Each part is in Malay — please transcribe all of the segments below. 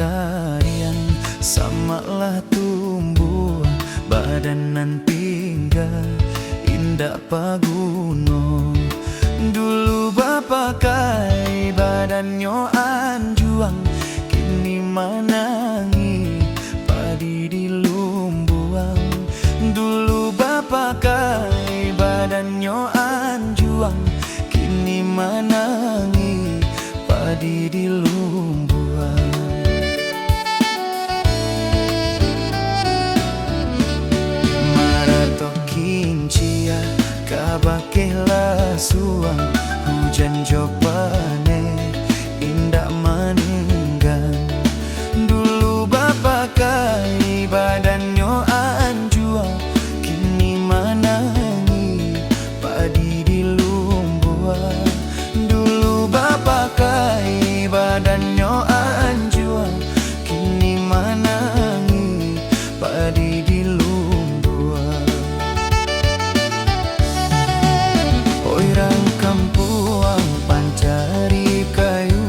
karian samalah tumbuh badan nan pingga indah paguno. Dulu bapa kai badannya anjuang, kini manangi padi di lumbuang. Dulu bapa kai badannya anjuang, kini manangi padi di lumbuang. Marato kincia kabakela suang, hujan jopane indak maninggan. Dulu bapa kai badannya anjuang, kini manangi padi di lumbuang. Dulu bapa kai badannya anjuang, kini manangi padi di lumbuang. Orang kampuang pancari kayu,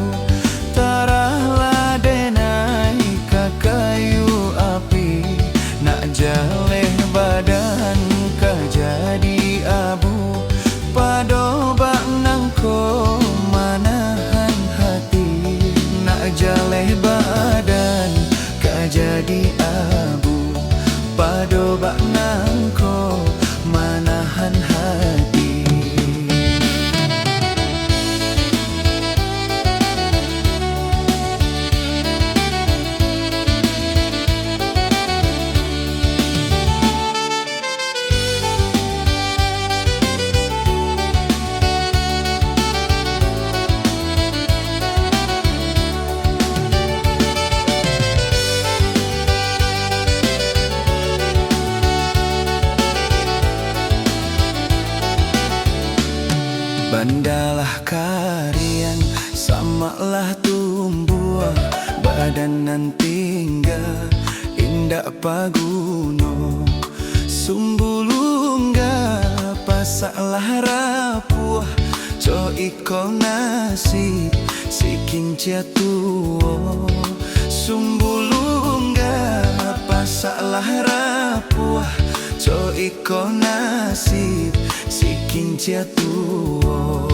tarahlah denai ka kayu api. Nak jaleh badan ka jadi abu, pado bak nangko manahan hati. Nak jaleh badan ka jadi abu, pado bak nangko manahan hati. Bandalah karian samalah tumbuh badan nan tingga indak paguno. Sumbulungga pasaklah rapuh, co iko nasib sikin jatuh. Sumbulungga pasaklah rapuh, co iko nasib sikin jatuh.